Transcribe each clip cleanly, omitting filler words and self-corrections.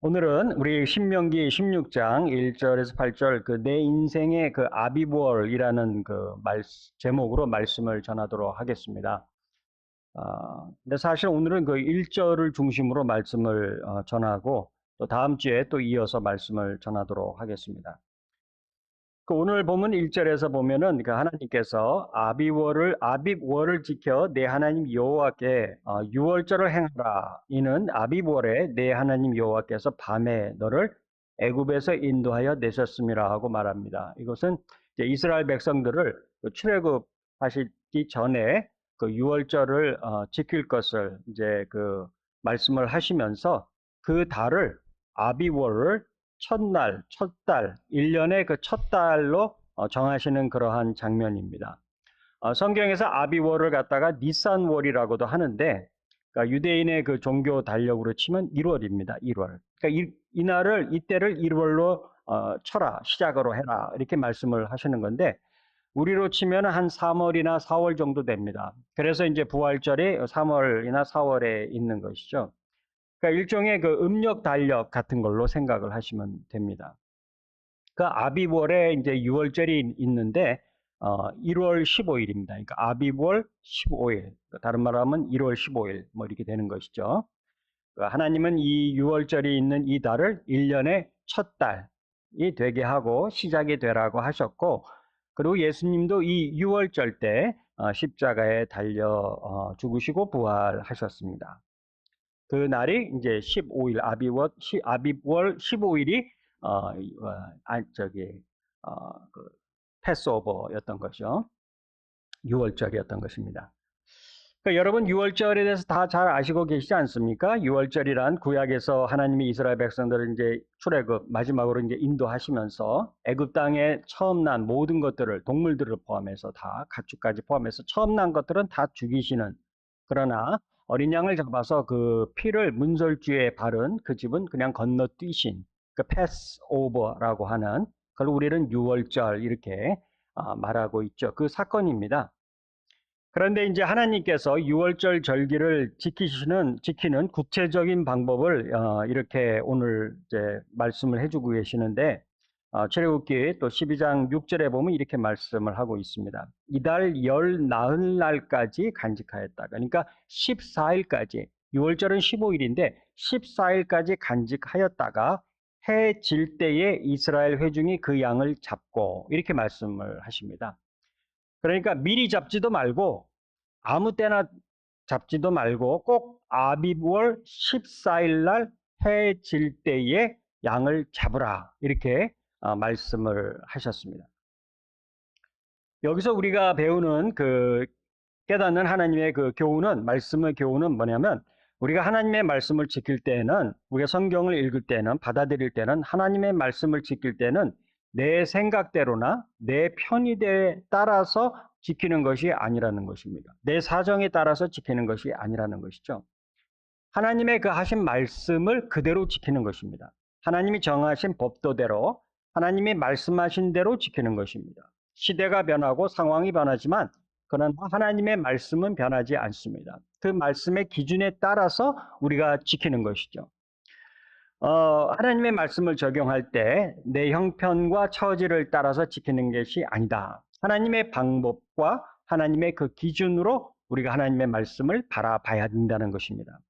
오늘은 우리 신명기 16장 1절에서 8절 그 내 인생의 그 아비월이라는 그 제목으로 말씀을 전하도록 하겠습니다. 근데 사실 오늘은 그 1절을 중심으로 말씀을 전하고 또 다음 주에 또 이어서 말씀을 전하도록 하겠습니다. 그 오늘 보면 1절에서 보면은 그 하나님께서 아빕월을 지켜 내 하나님 여호와께 유월절을 행하라. 이는 아빕월에 내 하나님 여호와께서 밤에 너를 애굽에서 인도하여 내셨음이라 하고 말합니다. 이것은 이제 이스라엘 백성들을 그 출애굽하시기 전에 그 유월절을 지킬 것을 이제 그 말씀을 하시면서 그 달을 아비월을 첫날, 첫 달, 1년의 그 첫 달로 정하시는 그러한 장면입니다. 성경에서 아비월을 갖다가 니산월이라고도 하는데, 그러니까 유대인의 그 종교 달력으로 치면 1월입니다. 1월. 그러니까 이때를 1월로 쳐라, 시작으로 해라 이렇게 말씀을 하시는 건데, 우리로 치면 한 3월이나 4월 정도 됩니다. 그래서 이제 부활절이 3월이나 4월에 있는 것이죠. 그러니까 일종의 그 음력 달력 같은 걸로 생각을 하시면 됩니다. 그 아비월에 이제 6월절이 있는데 1월 15일입니다. 그러니까 아비월 15일. 다른 말로 하면 1월 15일 뭐 이렇게 되는 것이죠. 하나님은 이 6월절이 있는 이 달을 1년의 첫 달이 되게 하고 시작이 되라고 하셨고, 그리고 예수님도 이 6월절 때 십자가에 달려 죽으시고 부활하셨습니다. 그 날이 이제 15일 아비월 15일이 그 패스오버였던 것이죠. 6월절이었던 것입니다. 그러니까 여러분 6월절에 대해서 다 잘 아시고 계시지 않습니까? 6월절이란 구약에서 하나님이 이스라엘 백성들을 이제 출애굽 마지막으로 이제 인도하시면서 애굽 땅에 처음 난 모든 것들을 동물들을 포함해서 다 가축까지 포함해서 처음 난 것들은 다 죽이시는, 그러나 어린 양을 잡아서 그 피를 문설주에 바른 그 집은 그냥 건너뛰신 그 패스오버라고 하는, 그걸 우리는 6월절 이렇게 말하고 있죠. 그 사건입니다. 그런데 이제 하나님께서 6월절 절기를 지키는 구체적인 방법을 이렇게 오늘 이제 말씀을 해주고 계시는데, 출애굽기 또 12장 6절에 보면 이렇게 말씀을 하고 있습니다. 이달 열 나흘 날까지 간직하였다. 그러니까 14일까지, 6월절은 15일인데 14일까지 간직하였다가 해 질 때에 이스라엘 회중이 그 양을 잡고, 이렇게 말씀을 하십니다. 그러니까 미리 잡지도 말고 아무 때나 잡지도 말고 꼭 아비월 14일 날 해 질 때에 양을 잡으라, 이렇게 말씀을 하셨습니다. 여기서 우리가 배우는 그 깨닫는 하나님의 그 교훈은, 말씀의 교훈은 뭐냐면, 우리가 하나님의 말씀을 지킬 때는, 우리가 성경을 읽을 때는, 받아들일 때는, 하나님의 말씀을 지킬 때는 내 생각대로나 내 편의에 따라서 지키는 것이 아니라는 것입니다. 내 사정에 따라서 지키는 것이 아니라는 것이죠. 하나님의 그 하신 말씀을 그대로 지키는 것입니다. 하나님이 정하신 법도대로, 하나님이 말씀하신 대로 지키는 것입니다. 시대가 변하고 상황이 변하지만 그러나 하나님의 말씀은 변하지 않습니다. 그 말씀의 기준에 따라서 우리가 지키는 것이죠. 하나님의 말씀을 적용할 때 내 형편과 처지를 따라서 지키는 것이 아니다. 하나님의 방법과 하나님의 그 기준으로 우리가 하나님의 말씀을 바라봐야 된다는 것입니다.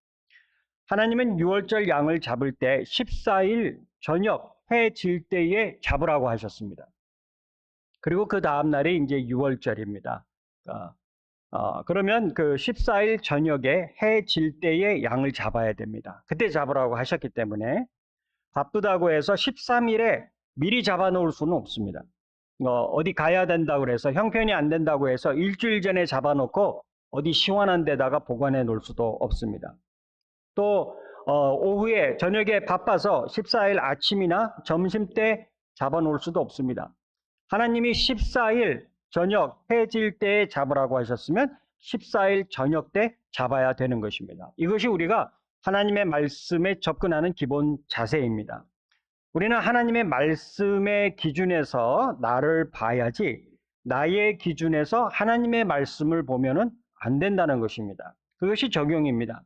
하나님은 6월절 양을 잡을 때 14일 저녁 해 질 때에 잡으라고 하셨습니다. 그리고 그 다음 날이 이제 6월절입니다. 그러면 그 14일 저녁에 해 질 때에 양을 잡아야 됩니다. 그때 잡으라고 하셨기 때문에 바쁘다고 해서 13일에 미리 잡아 놓을 수는 없습니다. 어디 가야 된다고 해서, 형편이 안 된다고 해서 일주일 전에 잡아 놓고 어디 시원한 데다가 보관해 놓을 수도 없습니다. 또 오후에 저녁에 바빠서 14일 아침이나 점심 때 잡아 놓을 수도 없습니다. 하나님이 14일 저녁 해질 때에 잡으라고 하셨으면 14일 저녁 때 잡아야 되는 것입니다. 이것이 우리가 하나님의 말씀에 접근하는 기본 자세입니다. 우리는 하나님의 말씀의 기준에서 나를 봐야지, 나의 기준에서 하나님의 말씀을 보면은 안 된다는 것입니다. 그것이 적용입니다.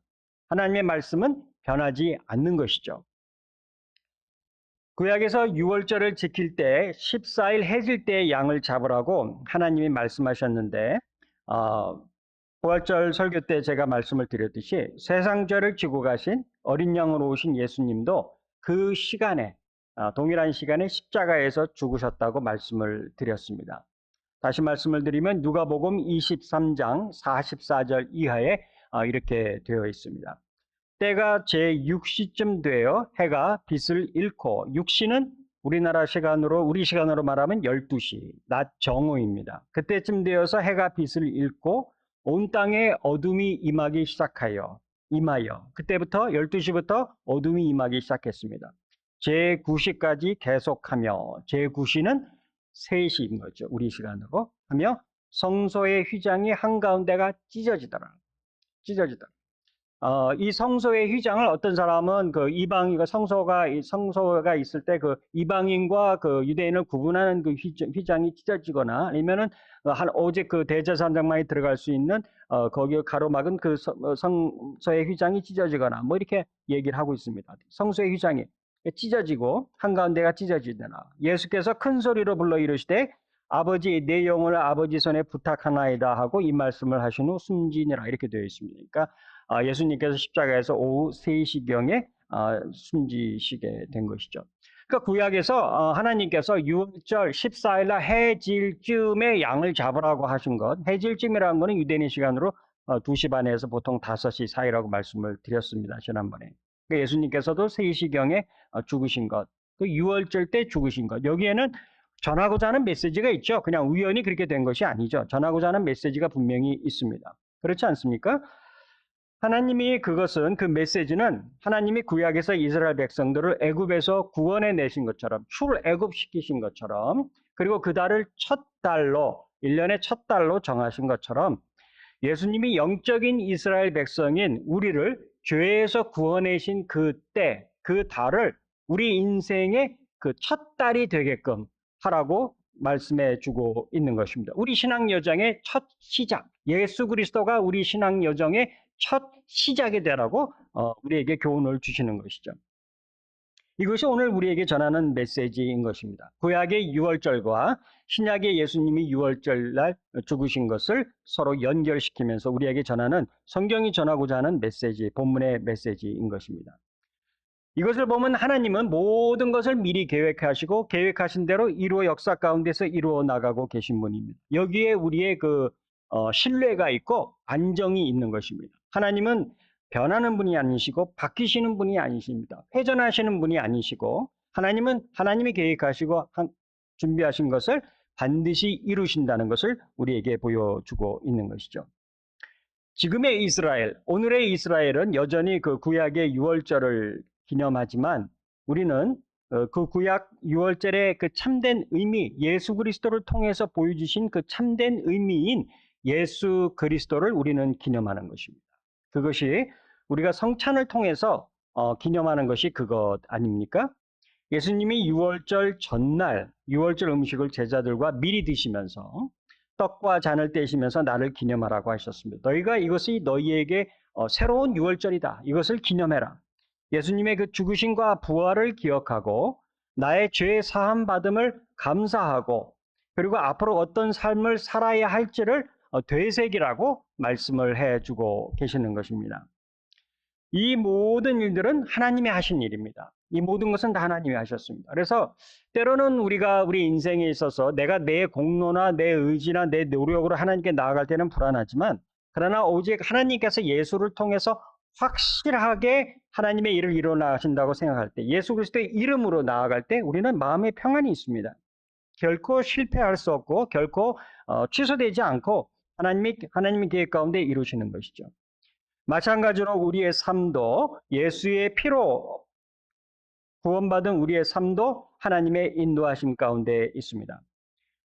하나님의 말씀은 변하지 않는 것이죠. 구약에서 유월절을 지킬 때 14일 해질 때 양을 잡으라고 하나님이 말씀하셨는데 부활절 설교 때 제가 말씀을 드렸듯이 세상죄를 지고 가신 어린 양으로 오신 예수님도 그 시간에 동일한 시간에 십자가에서 죽으셨다고 말씀을 드렸습니다. 다시 말씀을 드리면 누가복음 23장 44절 이하에 이렇게 되어 있습니다. 때가 제6시쯤 되어 해가 빛을 잃고 6시는 우리 시간으로 말하면 12시, 낮 정오입니다. 그때쯤 되어서 해가 빛을 잃고 온 땅에 어둠이 임하여 그때부터 12시부터 어둠이 임하기 시작했습니다. 제9시까지 계속하며 제9시는 3시인 거죠. 우리 시간으로 하며 성소의 휘장이 한가운데가 찢어지더라. 이 성소의 휘장을 어떤 사람은 그 성소가 있을 때 그 이방인과 그 유대인을 구분하는 그 휘장이 찢어지거나 아니면은 오직 그 대제사장만이 들어갈 수 있는 거기에 가로막은 그 성소의 휘장이 찢어지거나 뭐 이렇게 얘기를 하고 있습니다. 성소의 휘장이 찢어지고 한가운데가 찢어지더라. 예수께서 큰 소리로 불러 이르시되 아버지 내 영혼을 아버지 손에 부탁하나이다 하고 이 말씀을 하신 후 숨지니라 이렇게 되어 있습니다. 그러니까 예수님께서 십자가에서 오후 3시경에 숨지시게 된 것이죠. 그러니까 구약에서 하나님께서 유월절 14일날 해질 쯤에 양을 잡으라고 하신 것, 해질 쯤이라는 것은 유대인 시간으로 2시 반에서 보통 5시 사이라고 말씀을 드렸습니다. 지난번에. 그러니까 예수님께서도 3시경에 죽으신 것, 그 유월절 때 죽으신 것, 여기에는 전하고자 하는 메시지가 있죠. 그냥 우연히 그렇게 된 것이 아니죠. 전하고자 하는 메시지가 분명히 있습니다. 그렇지 않습니까? 하나님이 그 메시지는 하나님이 구약에서 이스라엘 백성들을 애굽에서 구원해 내신 것처럼 출애굽시키신 것처럼 그리고 그 달을 첫 달로 1년의 첫 달로 정하신 것처럼 예수님이 영적인 이스라엘 백성인 우리를 죄에서 구원해신 그때 그 달을 우리 인생의 그 첫 달이 되게끔 하라고 말씀해 주고 있는 것입니다. 우리 신앙 여정의 첫 시작, 예수 그리스도가 우리 신앙 여정의 첫 시작이 되라고 우리에게 교훈을 주시는 것이죠. 이것이 오늘 우리에게 전하는 메시지인 것입니다. 구약의 유월절과 신약의 예수님이 유월절날 죽으신 것을 서로 연결시키면서 우리에게 전하는 성경이 전하고자 하는 메시지, 본문의 메시지인 것입니다. 이것을 보면 하나님은 모든 것을 미리 계획하시고 계획하신 대로 역사 가운데서 이루어 나가고 계신 분입니다. 여기에 우리의 신뢰가 있고 안정이 있는 것입니다. 하나님은 변하는 분이 아니시고 바뀌시는 분이 아니십니다. 회전하시는 분이 아니시고 하나님은 하나님이 계획하시고 준비하신 것을 반드시 이루신다는 것을 우리에게 보여주고 있는 것이죠. 지금의 이스라엘, 오늘의 이스라엘은 여전히 그 구약의 유월절을 기념하지만 우리는 그 구약 유월절의 그 참된 의미, 예수 그리스도를 통해서 보여주신 그 참된 의미인 예수 그리스도를 우리는 기념하는 것입니다. 그것이 우리가 성찬을 통해서 기념하는 것이 그것 아닙니까? 예수님이 유월절 전날 유월절 음식을 제자들과 미리 드시면서 떡과 잔을 떼시면서 나를 기념하라고 하셨습니다. 너희가 이것이 너희에게 새로운 유월절이다. 이것을 기념해라. 예수님의 그 죽으심과 부활을 기억하고 나의 죄 사함 받음을 감사하고 그리고 앞으로 어떤 삶을 살아야 할지를 되새기라고 말씀을 해주고 계시는 것입니다. 이 모든 일들은 하나님이 하신 일입니다. 이 모든 것은 다 하나님이 하셨습니다. 그래서 때로는 우리가 우리 인생에 있어서 내가 내 공로나 내 의지나 내 노력으로 하나님께 나아갈 때는 불안하지만 그러나 오직 하나님께서 예수를 통해서 확실하게 하나님의 일을 일어나신다고 생각할 때 예수 그리스도의 이름으로 나아갈 때 우리는 마음의 평안이 있습니다. 결코 실패할 수 없고 결코 취소되지 않고 하나님의 계획 가운데 이루시는 것이죠. 마찬가지로 우리의 삶도 예수의 피로 구원받은 우리의 삶도 하나님의 인도하심 가운데 있습니다.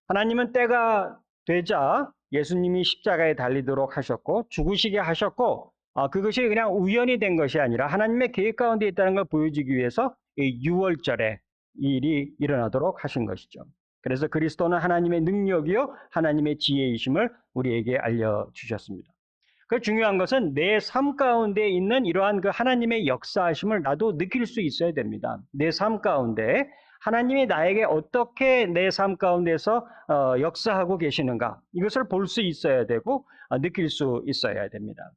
하나님은 때가 되자 예수님이 십자가에 달리도록 하셨고 죽으시게 하셨고 그것이 그냥 우연이 된 것이 아니라 하나님의 계획 가운데 있다는 걸 보여주기 위해서 이 유월절에 일이 일어나도록 하신 것이죠. 그래서 그리스도는 하나님의 능력이요 하나님의 지혜이심을 우리에게 알려주셨습니다. 그 중요한 것은 내 삶 가운데 있는 이러한 그 하나님의 역사하심을 나도 느낄 수 있어야 됩니다. 내 삶 가운데 하나님이 나에게 어떻게 내 삶 가운데서 역사하고 계시는가, 이것을 볼 수 있어야 되고 느낄 수 있어야 됩니다.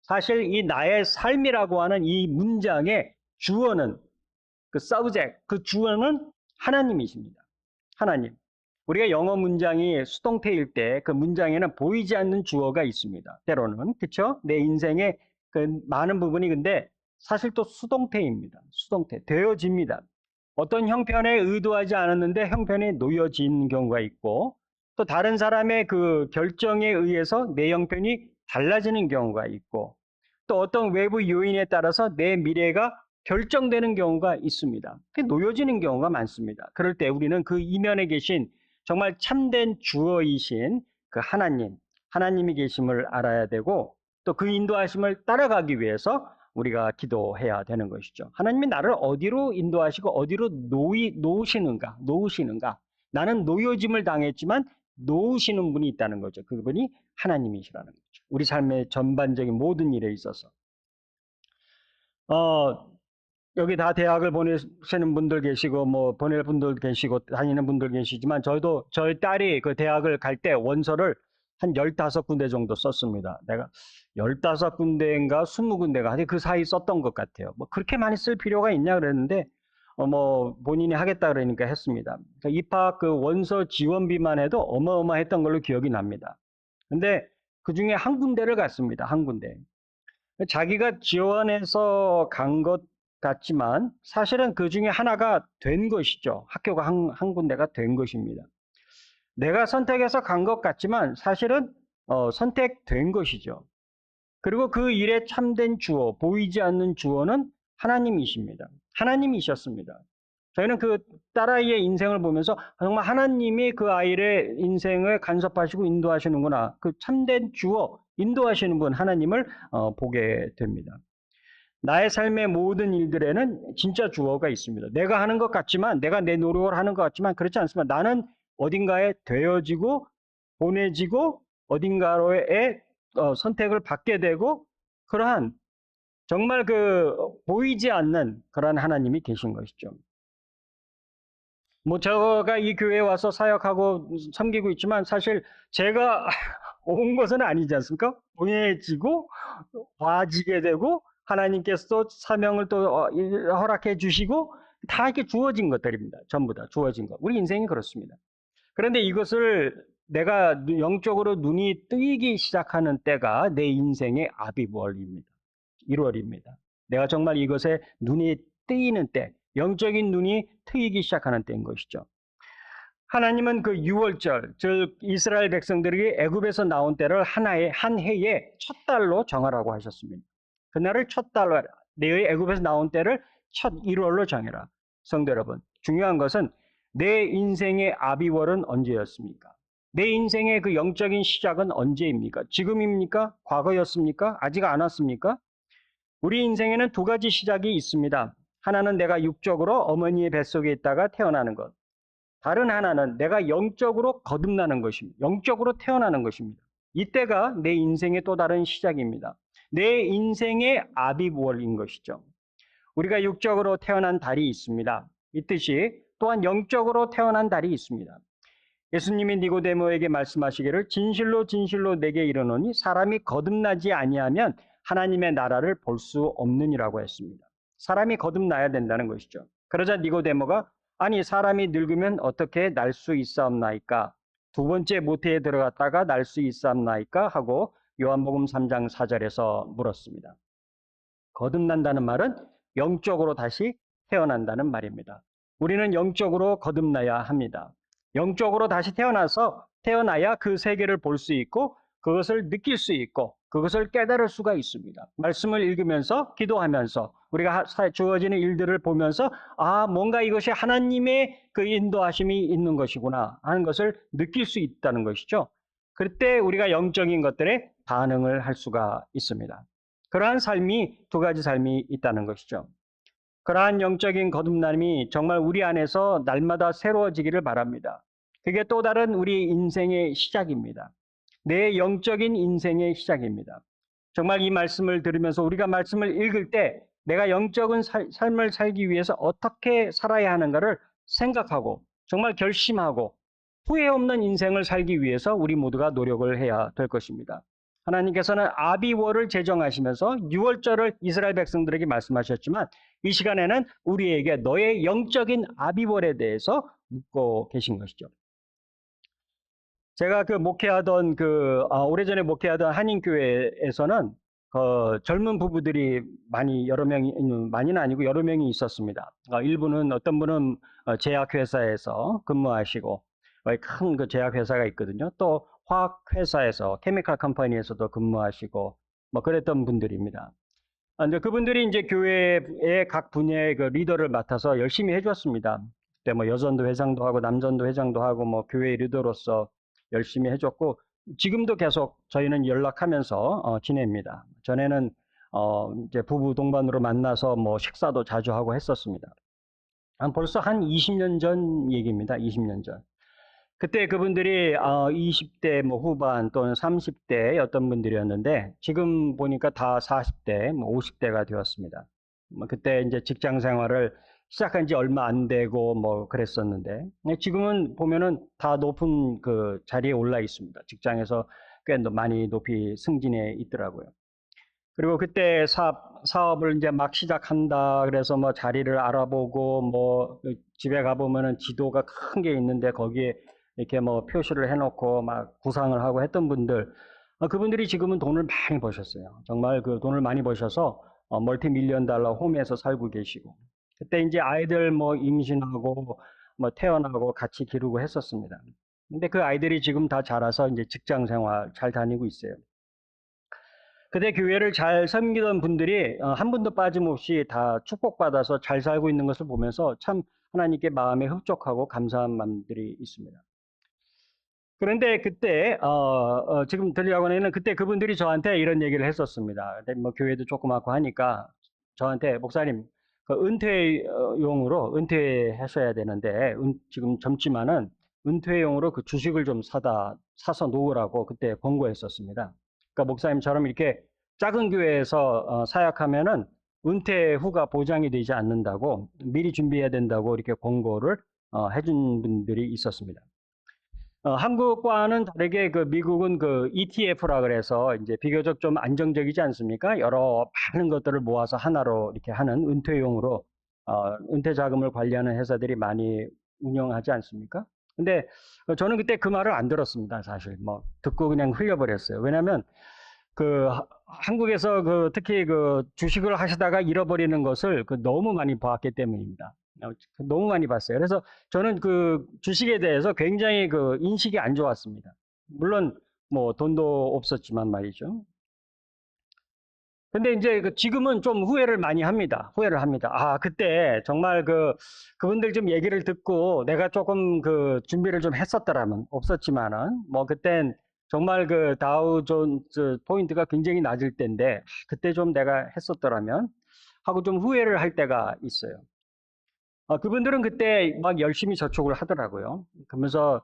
사실 이 나의 삶이라고 하는 이 문장의 주어는, 그 subject, 그 주어는 하나님이십니다. 하나님. 우리가 영어 문장이 수동태일 때 그 문장에는 보이지 않는 주어가 있습니다. 때로는. 그렇죠? 내 인생의 그 많은 부분이 근데 사실 또 수동태입니다. 수동태. 되어집니다. 어떤 형편에 의도하지 않았는데 형편에 놓여진 경우가 있고, 또 다른 사람의 그 결정에 의해서 내 형편이 달라지는 경우가 있고, 또 어떤 외부 요인에 따라서 내 미래가 결정되는 경우가 있습니다. 놓여지는 경우가 많습니다. 그럴 때 우리는 그 이면에 계신 정말 참된 주어이신 그 하나님이 계심을 알아야 되고, 또 그 인도하심을 따라가기 위해서 우리가 기도해야 되는 것이죠. 하나님이 나를 어디로 인도하시고 어디로 놓으시는가? 나는 놓여짐을 당했지만 놓으시는 분이 있다는 거죠. 그분이 하나님이시라는 거죠. 우리 삶의 전반적인 모든 일에 있어서. 여기 다 대학을 보내시는 분들 계시고, 뭐, 보낼 분들 계시고, 다니는 분들 계시지만, 저희 딸이 그 대학을 갈 때 원서를 한 15군데 정도 썼습니다. 내가 15군데인가 20군데가, 그 사이 썼던 것 같아요. 뭐, 그렇게 많이 쓸 필요가 있냐 그랬는데, 뭐, 본인이 하겠다 그러니까 했습니다. 그러니까 입학 그 원서 지원비만 해도 어마어마했던 걸로 기억이 납니다. 근데 그 중에 한 군데를 갔습니다. 한 군데. 자기가 지원해서 간 것 같지만 사실은 그 중에 하나가 된 것이죠. 학교가 한 군데가 된 것입니다. 내가 선택해서 간 것 같지만 사실은 선택된 것이죠. 그리고 그 일에 참된 주어, 보이지 않는 주어는 하나님이십니다. 하나님이셨습니다. 저희는 그 딸아이의 인생을 보면서 정말 하나님이 그 아이의 인생을 간섭하시고 인도하시는구나. 그 참된 주어, 인도하시는 분 하나님을 보게 됩니다. 나의 삶의 모든 일들에는 진짜 주어가 있습니다. 내가 하는 것 같지만, 내가 내 노력을 하는 것 같지만 그렇지 않습니다. 나는 어딘가에 되어지고 보내지고 어딘가에 선택을 받게 되고, 그러한 정말 그 보이지 않는 그러한 하나님이 계신 것이죠. 뭐 제가 이 교회에 와서 사역하고 섬기고 있지만 사실 제가 온 것은 아니지 않습니까? 보내지고 와지게 되고 하나님께서 또 사명을 또 허락해 주시고 다 이렇게 주어진 것들입니다. 전부 다 주어진 것. 우리 인생이 그렇습니다. 그런데 이것을 내가 영적으로 눈이 뜨이기 시작하는 때가 내 인생의 아비월입니다. 1월입니다. 내가 정말 이것에 눈이 뜨이는 때, 영적인 눈이 트이기 시작하는 때인 것이죠. 하나님은 그 유월절, 즉 이스라엘 백성들이 애굽에서 나온 때를 한 해의 첫 달로 정하라고 하셨습니다. 그날을 첫 달로, 너희 애굽에서 나온 때를 첫 1월로 정해라. 성도 여러분, 중요한 것은 내 인생의 아비월은 언제였습니까? 내 인생의 그 영적인 시작은 언제입니까? 지금입니까? 과거였습니까? 아직 안 왔습니까? 우리 인생에는 두 가지 시작이 있습니다. 하나는 내가 육적으로 어머니의 뱃속에 있다가 태어나는 것. 다른 하나는 내가 영적으로 거듭나는 것입니다. 영적으로 태어나는 것입니다. 이때가 내 인생의 또 다른 시작입니다. 내 인생의 아비월인 것이죠. 우리가 육적으로 태어난 달이 있습니다. 있듯이 또한 영적으로 태어난 달이 있습니다. 예수님이 니고데모에게 말씀하시기를 진실로 진실로 내게 이르노니 사람이 거듭나지 아니하면 하나님의 나라를 볼 수 없느니라고 했습니다. 사람이 거듭나야 된다는 것이죠. 그러자 니고데모가 아니 사람이 늙으면 어떻게 날 수 있사옵나이까? 두 번째 모태에 들어갔다가 날 수 있사옵나이까? 하고 요한복음 3장 4절에서 물었습니다. 거듭난다는 말은 영적으로 다시 태어난다는 말입니다. 우리는 영적으로 거듭나야 합니다. 영적으로 다시 태어나야 그 세계를 볼 수 있고 그것을 느낄 수 있고 그것을 깨달을 수가 있습니다. 말씀을 읽으면서 기도하면서 우리가 주어지는 일들을 보면서 뭔가 이것이 하나님의 그 인도하심이 있는 것이구나 하는 것을 느낄 수 있다는 것이죠. 그때 우리가 영적인 것들에 반응을 할 수가 있습니다. 그러한 삶이 두 가지 삶이 있다는 것이죠. 그러한 영적인 거듭남이 정말 우리 안에서 날마다 새로워지기를 바랍니다. 그게 또 다른 우리 인생의 시작입니다. 내 영적인 인생의 시작입니다. 정말 이 말씀을 들으면서 우리가 말씀을 읽을 때 내가 영적인 삶을 살기 위해서 어떻게 살아야 하는가를 생각하고 정말 결심하고 후회 없는 인생을 살기 위해서 우리 모두가 노력을 해야 될 것입니다. 하나님께서는 아비월을 제정하시면서 유월절을 이스라엘 백성들에게 말씀하셨지만 이 시간에는 우리에게 너의 영적인 아비월에 대해서 묻고 계신 것이죠. 제가 오래전에 목회하던 한인교회에서는 젊은 부부들이 많이는 아니고 여러 명이 있었습니다. 일부는 어떤 분은 제약회사에서 근무하시고 큰 그 제약회사가 있거든요. 또 화학회사에서 케미칼 컴퍼니에서도 근무하시고 뭐 그랬던 분들입니다. 근데 그분들이 이제 교회의 각 분야의 그 리더를 맡아서 열심히 해줬습니다. 그때 뭐 여전도 회장도 하고 남전도 회장도 하고 뭐 교회 리더로서 열심히 해줬고 지금도 계속 저희는 연락하면서 지냅니다. 전에는 이제 부부 동반으로 만나서 뭐 식사도 자주 하고 했었습니다. 벌써 한 20년 전 얘기입니다. 20년 전. 그때 그분들이 20대 뭐 후반 또는 30대 어떤 분들이었는데 지금 보니까 다 40대, 뭐 50대가 되었습니다. 그때 이제 직장 생활을 시작한 지 얼마 안 되고 뭐 그랬었는데 지금은 보면은 다 높은 그 자리에 올라 있습니다. 직장에서 꽤 많이 높이 승진해 있더라고요. 그리고 그때 사업을 이제 막 시작한다 그래서 뭐 자리를 알아보고 뭐 집에 가보면은 지도가 큰 게 있는데 거기에 이렇게 뭐 표시를 해놓고 막 구상을 하고 했던 분들, 그분들이 지금은 돈을 많이 버셨어요. 정말 그 돈을 많이 버셔서 멀티 밀리언 달러 홈에서 살고 계시고 그때 이제 아이들 뭐 임신하고 뭐 태어나고 같이 기르고 했었습니다. 근데 그 아이들이 지금 다 자라서 이제 직장 생활 잘 다니고 있어요. 그때 교회를 잘 섬기던 분들이 한 분도 빠짐없이 다 축복받아서 잘 살고 있는 것을 보면서 참 하나님께 마음에 흡족하고 감사한 마음들이 있습니다. 그런데 그때 지금 들려가고는 그때 그분들이 저한테 이런 얘기를 했었습니다. 근데 뭐 교회도 조그맣고 하니까 저한테 목사님 그 은퇴용으로 은퇴하셔야 되는데 지금 젊지만은 은퇴용으로 그 주식을 좀 사서 놓으라고 그때 권고했었습니다. 그러니까 목사님처럼 이렇게 작은 교회에서 사역하면은 은퇴 후가 보장이 되지 않는다고 미리 준비해야 된다고 이렇게 권고를 해준 분들이 있었습니다. 한국과는 다르게 그 미국은 그 ETF라 그래서 이제 비교적 좀 안정적이지 않습니까? 여러 많은 것들을 모아서 하나로 이렇게 하는 은퇴용으로 은퇴 자금을 관리하는 회사들이 많이 운영하지 않습니까? 근데 저는 그때 그 말을 안 들었습니다. 사실 뭐 듣고 그냥 흘려버렸어요. 왜냐하면 그 한국에서 그 특히 그 주식을 하시다가 잃어버리는 것을 너무 많이 봤기 때문입니다. 너무 많이 봤어요. 그래서 저는 그 주식에 대해서 굉장히 그 인식이 안 좋았습니다. 물론 뭐 돈도 없었지만 말이죠. 근데 이제 지금은 좀 후회를 많이 합니다. 후회를 합니다. 그때 정말 그분들 좀 얘기를 듣고 내가 조금 그 준비를 좀 했었더라면 없었지만은 뭐 그땐 정말 그 다우 존스 포인트가 굉장히 낮을 때인데 그때 좀 내가 했었더라면 하고 좀 후회를 할 때가 있어요. 그분들은 그때 막 열심히 저축을 하더라고요. 그러면서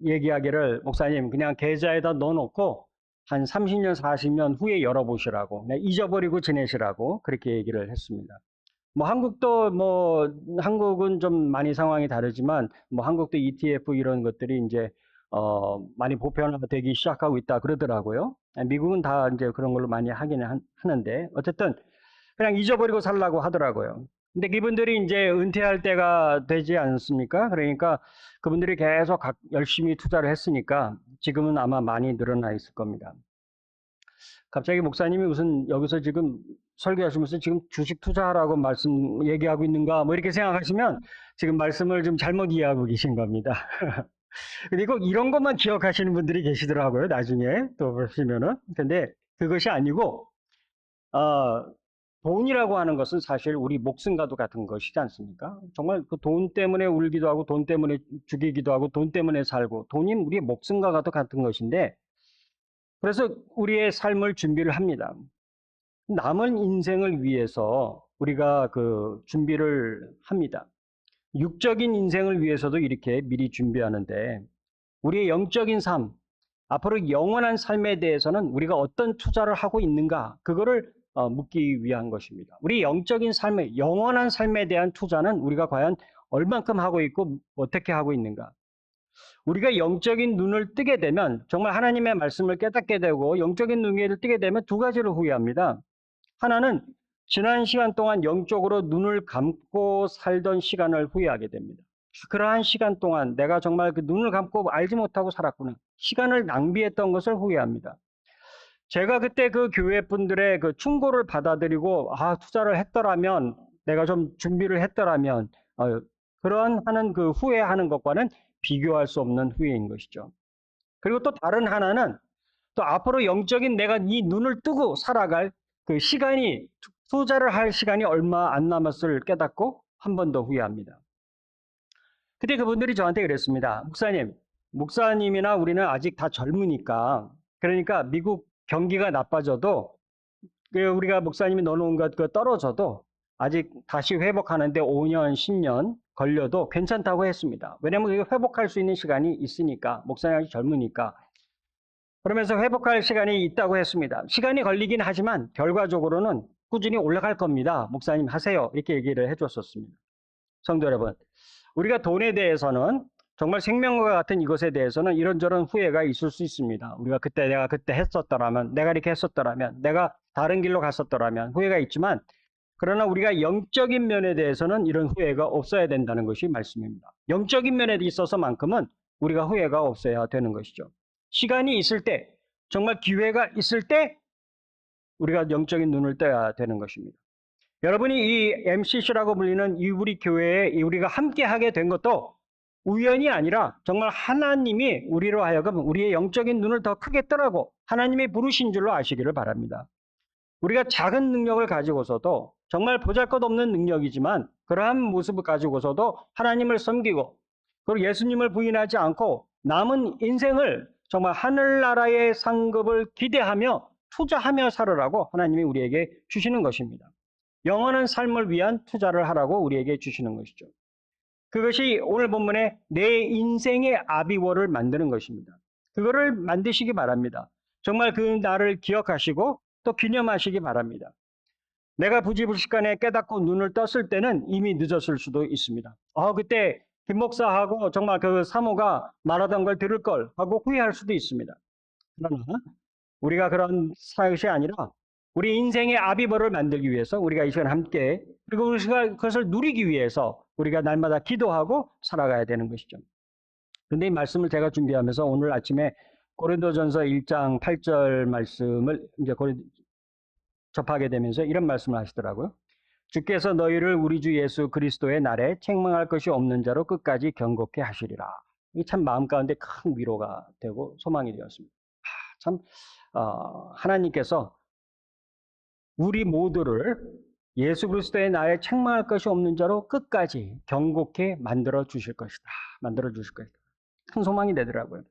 얘기하기를 목사님 그냥 계좌에다 넣어놓고 한 30년, 40년 후에 열어보시라고, 잊어버리고 지내시라고 그렇게 얘기를 했습니다. 뭐 한국은 좀 많이 상황이 다르지만 뭐 한국도 ETF 이런 것들이 이제 많이 보편화되기 시작하고 있다 그러더라고요. 미국은 다 이제 그런 걸로 많이 하기는 하는데 어쨌든 그냥 잊어버리고 살라고 하더라고요. 근데 이분들이 이제 은퇴할 때가 되지 않습니까? 그러니까 그분들이 계속 열심히 투자를 했으니까 지금은 아마 많이 늘어나 있을 겁니다. 갑자기 목사님이 무슨 여기서 지금 설교하시면서 지금 주식 투자하라고 얘기하고 있는가 뭐 이렇게 생각하시면 지금 말씀을 좀 잘못 이해하고 계신 겁니다. 그리고 이런 것만 기억하시는 분들이 계시더라고요. 나중에 또 보시면은. 근데 그것이 아니고 돈이라고 하는 것은 사실 우리 목숨과도 같은 것이지 않습니까? 정말 그 돈 때문에 울기도 하고 돈 때문에 죽이기도 하고 돈 때문에 살고 돈이 우리의 목숨과도 같은 것인데 그래서 우리의 삶을 준비를 합니다. 남은 인생을 위해서 우리가 그 준비를 합니다. 육적인 인생을 위해서도 이렇게 미리 준비하는데 우리의 영적인 삶, 앞으로 영원한 삶에 대해서는 우리가 어떤 투자를 하고 있는가 그거를 묻기 위한 것입니다. 우리 영적인 삶의 영원한 삶에 대한 투자는 우리가 과연 얼만큼 하고 있고 어떻게 하고 있는가? 우리가 영적인 눈을 뜨게 되면 정말 하나님의 말씀을 깨닫게 되고 영적인 눈을 뜨게 되면 두 가지를 후회합니다. 하나는 지난 시간 동안 영적으로 눈을 감고 살던 시간을 후회하게 됩니다. 그러한 시간 동안 내가 정말 그 눈을 감고 알지 못하고 살았구나. 시간을 낭비했던 것을 후회합니다. 제가 그때 그 교회 분들의 그 충고를 받아들이고 투자를 했더라면 내가 좀 준비를 했더라면 그런 하는 그 후회하는 것과는 비교할 수 없는 후회인 것이죠. 그리고 또 다른 하나는 또 앞으로 영적인 내가 이 눈을 뜨고 살아갈 그 시간이 투자를 할 시간이 얼마 안 남았을 깨닫고 한 번 더 후회합니다. 그때 그분들이 저한테 그랬습니다. 목사님이나 우리는 아직 다 젊으니까 그러니까 미국 경기가 나빠져도 우리가 목사님이 넣어놓은 것 떨어져도 아직 다시 회복하는데 5년, 10년 걸려도 괜찮다고 했습니다. 왜냐하면 회복할 수 있는 시간이 있으니까 목사님이 아직 젊으니까 그러면서 회복할 시간이 있다고 했습니다. 시간이 걸리긴 하지만 결과적으로는 꾸준히 올라갈 겁니다. 목사님 하세요. 이렇게 얘기를 해줬었습니다. 성도 여러분, 우리가 돈에 대해서는 정말 생명과 같은 이것에 대해서는 이런저런 후회가 있을 수 있습니다. 우리가 내가 그때 했었더라면, 내가 이렇게 했었더라면, 내가 다른 길로 갔었더라면 후회가 있지만 그러나 우리가 영적인 면에 대해서는 이런 후회가 없어야 된다는 것이 말씀입니다. 영적인 면에 있어서만큼은 우리가 후회가 없어야 되는 것이죠. 시간이 있을 때, 정말 기회가 있을 때 우리가 영적인 눈을 떠야 되는 것입니다. 여러분이 이 MCC라고 불리는 이 우리 교회에 우리가 함께 하게 된 것도 우연이 아니라 정말 하나님이 우리로 하여금 우리의 영적인 눈을 더 크게 뜨라고 하나님이 부르신 줄로 아시기를 바랍니다. 우리가 작은 능력을 가지고서도 정말 보잘것없는 능력이지만 그러한 모습을 가지고서도 하나님을 섬기고 그리고 예수님을 부인하지 않고 남은 인생을 정말 하늘나라의 상급을 기대하며 투자하며 살으라고 하나님이 우리에게 주시는 것입니다. 영원한 삶을 위한 투자를 하라고 우리에게 주시는 것이죠. 그것이 오늘 본문에 내 인생의 아비워를 만드는 것입니다. 그거를 만드시기 바랍니다. 정말 그 날을 기억하시고 또 기념하시기 바랍니다. 내가 부지불식간에 깨닫고 눈을 떴을 때는 이미 늦었을 수도 있습니다. 그때 김 목사하고 정말 그 사모가 말하던 걸 들을 걸 하고 후회할 수도 있습니다. 그러나 우리가 그런 것이 아니라 우리 인생의 아비버를 만들기 위해서 우리가 이 시간 함께 그리고 우리가 그것을 누리기 위해서 우리가 날마다 기도하고 살아가야 되는 것이죠. 그런데 이 말씀을 제가 준비하면서 오늘 아침에 고린도전서 1장 8절 말씀을 이제 접하게 되면서 이런 말씀을 하시더라고요. 주께서 너희를 우리 주 예수 그리스도의 날에 책망할 것이 없는 자로 끝까지 경고케 하시리라. 이게 참 마음 가운데 큰 위로가 되고 소망이 되었습니다. 참 하나님께서 우리 모두를 예수 그리스도의 날에 책망할 것이 없는 자로 끝까지 경고케 만들어 주실 것이다. 만들어 주실 것이다. 큰 소망이 되더라고요.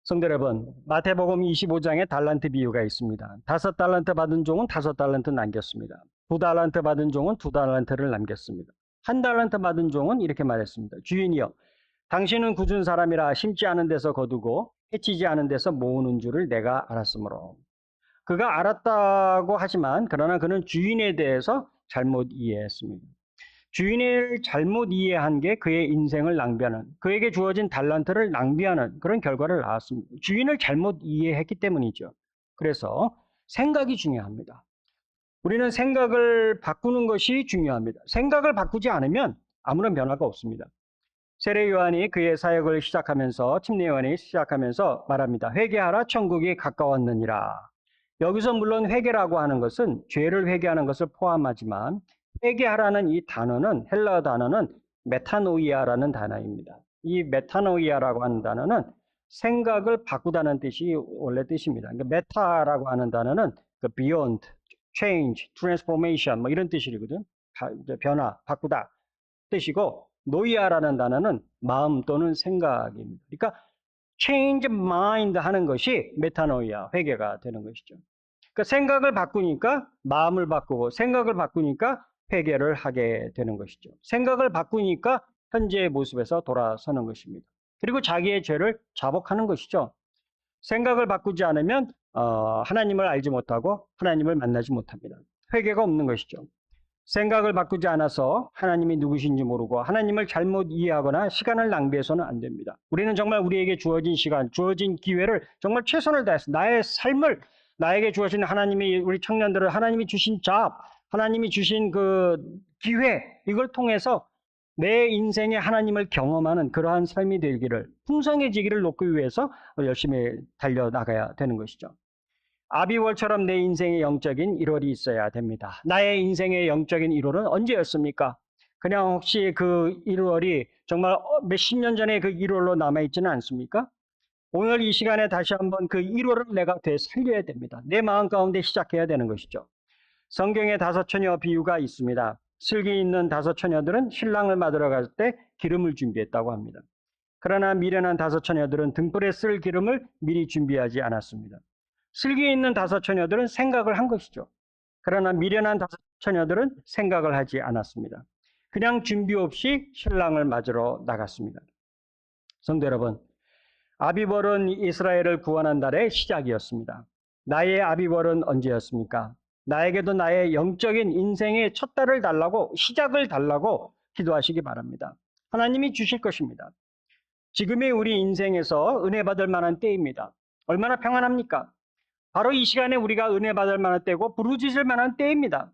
성도 여러분, 마태복음 25장에 달란트 비유가 있습니다. 5달란트 받은 종은 5달란트 남겼습니다. 2달란트 받은 종은 2달란트를 남겼습니다. 1달란트 받은 종은 이렇게 말했습니다. 주인이여, 당신은 굳은 사람이라 심지 않은 데서 거두고 해치지 않은 데서 모으는 줄을 내가 알았으므로. 그가 알았다고 하지만 그러나 그는 주인에 대해서 잘못 이해했습니다. 주인을 잘못 이해한 게 그의 인생을 낭비하는, 그에게 주어진 달란트를 낭비하는 그런 결과를 낳았습니다. 주인을 잘못 이해했기 때문이죠. 그래서 생각이 중요합니다. 우리는 생각을 바꾸는 것이 중요합니다. 생각을 바꾸지 않으면 아무런 변화가 없습니다. 세례 요한이 그의 사역을 시작하면서 침례 요한이 시작하면서 말합니다. 회개하라 천국이 가까웠느니라. 여기서 물론 회개라고 하는 것은 죄를 회개하는 것을 포함하지만 회개하라는 이 단어는 헬라어 단어는 메타노이아라는 단어입니다. 이 메타노이아라고 하는 단어는 생각을 바꾸다는 뜻이 원래 뜻입니다. 그러니까 메타라고 하는 단어는 그 beyond, change, transformation 뭐 이런 뜻이거든. 변화, 바꾸다 뜻이고 노이아라는 단어는 마음 또는 생각입니다. 그러니까 change mind 하는 것이 메타노이아, 회개가 되는 것이죠. 그러니까 생각을 바꾸니까 마음을 바꾸고 생각을 바꾸니까 회개를 하게 되는 것이죠. 생각을 바꾸니까 현재의 모습에서 돌아서는 것입니다. 그리고 자기의 죄를 자복하는 것이죠. 생각을 바꾸지 않으면 하나님을 알지 못하고 하나님을 만나지 못합니다. 회개가 없는 것이죠. 생각을 바꾸지 않아서 하나님이 누구신지 모르고 하나님을 잘못 이해하거나 시간을 낭비해서는 안 됩니다. 우리는 정말 우리에게 주어진 시간, 주어진 기회를 정말 최선을 다해서 나의 삶을 나에게 주어진 하나님이 우리 청년들을 하나님이 주신 잡, 하나님이 주신 그 기회 이걸 통해서 내 인생에 하나님을 경험하는 그러한 삶이 되기를 풍성해지기를 놓기 위해서 열심히 달려나가야 되는 것이죠. 아비월처럼 내 인생의 영적인 1월이 있어야 됩니다. 나의 인생의 영적인 1월은 언제였습니까? 그냥 혹시 그 1월이 정말 몇십 년 전에 그 1월로 남아있지는 않습니까? 오늘 이 시간에 다시 한번 그 1월을 내가 되살려야 됩니다. 내 마음 가운데 시작해야 되는 것이죠. 성경에 5처녀 비유가 있습니다. 슬기 있는 5처녀들은 신랑을 맞으러 갈 때 기름을 준비했다고 합니다. 그러나 미련한 5처녀들은 등불에 쓸 기름을 미리 준비하지 않았습니다. 슬기 있는 5처녀들은 생각을 한 것이죠. 그러나 미련한 5처녀들은 생각을 하지 않았습니다. 그냥 준비 없이 신랑을 맞으러 나갔습니다. 성도 여러분, 아비벌은 이스라엘을 구원한 달의 시작이었습니다. 나의 아비벌은 언제였습니까? 나에게도 나의 영적인 인생의 첫 달을 달라고, 시작을 달라고 기도하시기 바랍니다. 하나님이 주실 것입니다. 지금의 우리 인생에서 은혜 받을 만한 때입니다. 얼마나 평안합니까? 바로 이 시간에 우리가 은혜 받을 만한 때고 부르짖을 만한 때입니다.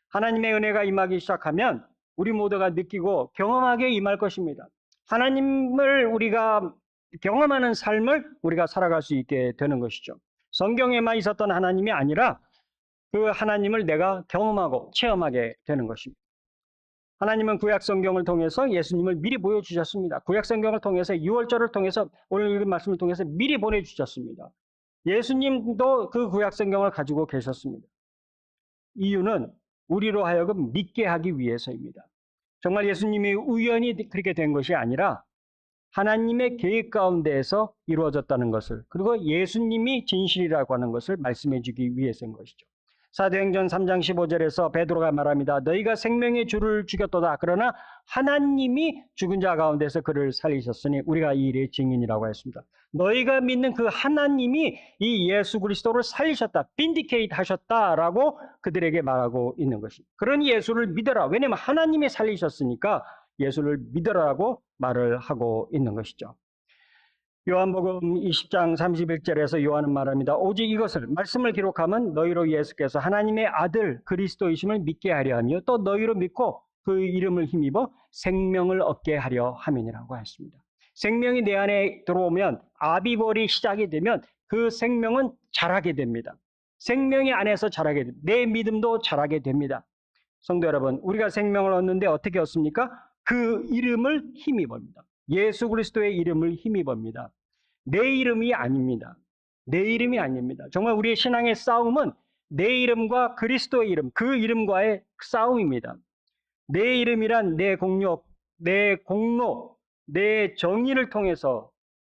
하나님의 은혜가 임하기 시작하면 우리 모두가 느끼고 경험하게 임할 것입니다. 하나님을 우리가 경험하는 삶을 우리가 살아갈 수 있게 되는 것이죠. 성경에만 있었던 하나님이 아니라 그 하나님을 내가 경험하고 체험하게 되는 것입니다. 하나님은 구약 성경을 통해서 예수님을 미리 보여주셨습니다. 구약 성경을 통해서 6월절을 통해서 오늘 읽은 말씀을 통해서 미리 보내주셨습니다. 예수님도 그 구약 성경을 가지고 계셨습니다. 이유는 우리로 하여금 믿게 하기 위해서입니다. 정말 예수님이 우연히 그렇게 된 것이 아니라 하나님의 계획 가운데에서 이루어졌다는 것을, 그리고 예수님이 진실이라고 하는 것을 말씀해 주기 위해서인 것이죠. 사도행전 3장 15절에서 베드로가 말합니다. 너희가 생명의 주를 죽였도다. 그러나 하나님이 죽은 자 가운데서 그를 살리셨으니 우리가 이 일의 증인이라고 했습니다. 너희가 믿는 그 하나님이 이 예수 그리스도를 살리셨다, 빈디케이트 하셨다라고 그들에게 말하고 있는 것입니다. 그런 예수를 믿어라. 왜냐하면 하나님이 살리셨으니까 예수를 믿어라고 말을 하고 있는 것이죠. 요한복음 20장 31절에서 요한은 말합니다. 오직 이것을 말씀을 기록하면 너희로 예수께서 하나님의 아들 그리스도이심을 믿게 하려 하며 또 너희로 믿고 그 이름을 힘입어 생명을 얻게 하려 함이니라고 했습니다. 생명이 내 안에 들어오면 아비벌이 시작이 되면 그 생명은 자라게 됩니다. 생명이 안에서 자라게 됩니다. 내 믿음도 자라게 됩니다. 성도 여러분, 우리가 생명을 얻는데 어떻게 얻습니까? 그 이름을 힘입어입니다. 예수 그리스도의 이름을 힘입어입니다. 내 이름이 아닙니다. 내 이름이 아닙니다. 정말 우리의 신앙의 싸움은 내 이름과 그리스도의 이름, 그 이름과의 싸움입니다. 내 이름이란 내 공력, 내 공로, 내 정의를 통해서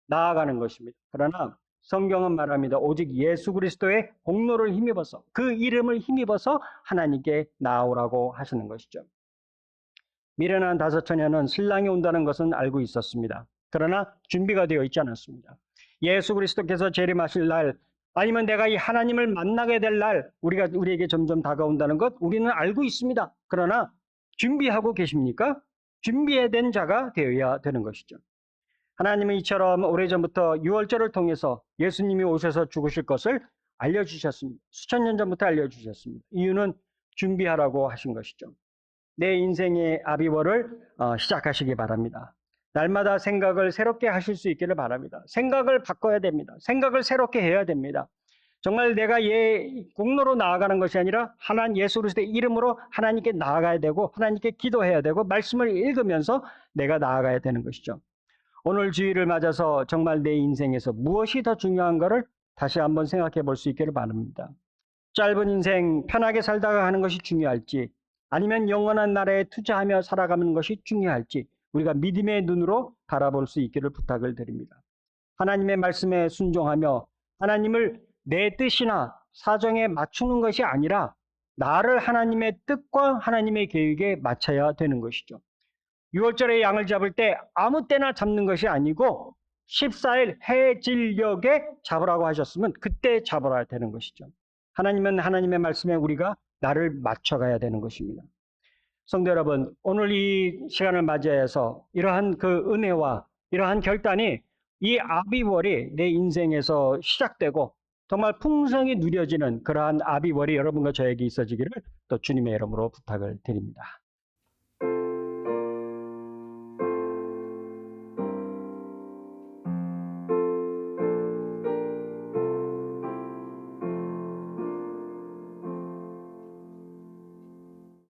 나아가는 것입니다. 그러나 성경은 말합니다. 오직 예수 그리스도의 공로를 힘입어서, 그 이름을 힘입어서 하나님께 나아오라고 하시는 것이죠. 미련한 5처녀는 신랑이 온다는 것은 알고 있었습니다. 그러나 준비가 되어 있지 않았습니다. 예수 그리스도께서 재림하실 날, 아니면 내가 이 하나님을 만나게 될 날, 우리에게 점점 다가온다는 것 우리는 알고 있습니다. 그러나 준비하고 계십니까? 준비해야 된 자가 되어야 되는 것이죠. 하나님은 이처럼 오래전부터 6월절을 통해서 예수님이 오셔서 죽으실 것을 알려주셨습니다. 수천 년 전부터 알려주셨습니다. 이유는 준비하라고 하신 것이죠. 내 인생의 아비월을 시작하시기 바랍니다. 날마다 생각을 새롭게 하실 수 있기를 바랍니다. 생각을 바꿔야 됩니다. 생각을 새롭게 해야 됩니다. 정말 내가 공로로 나아가는 것이 아니라 예수 그리스도의 이름으로 하나님께 나아가야 되고 하나님께 기도해야 되고 말씀을 읽으면서 내가 나아가야 되는 것이죠. 오늘 주일을 맞아서 정말 내 인생에서 무엇이 더 중요한가를 다시 한번 생각해 볼 수 있기를 바랍니다. 짧은 인생 편하게 살다가 하는 것이 중요할지, 아니면 영원한 나라에 투자하며 살아가는 것이 중요할지 우리가 믿음의 눈으로 바라볼 수 있기를 부탁을 드립니다. 하나님의 말씀에 순종하며 하나님을 내 뜻이나 사정에 맞추는 것이 아니라 나를 하나님의 뜻과 하나님의 계획에 맞춰야 되는 것이죠. 6월절에 양을 잡을 때 아무 때나 잡는 것이 아니고 14일 해질녘에 잡으라고 하셨으면 그때 잡아야 되는 것이죠. 하나님은 하나님의 말씀에 우리가 나를 맞춰가야 되는 것입니다. 성도 여러분, 오늘 이 시간을 맞이해서 이러한 그 은혜와 이러한 결단이 이 아비월이 내 인생에서 시작되고 정말 풍성히 누려지는 그러한 아비월이 여러분과 저에게 있어지기를 또 주님의 이름으로 부탁을 드립니다.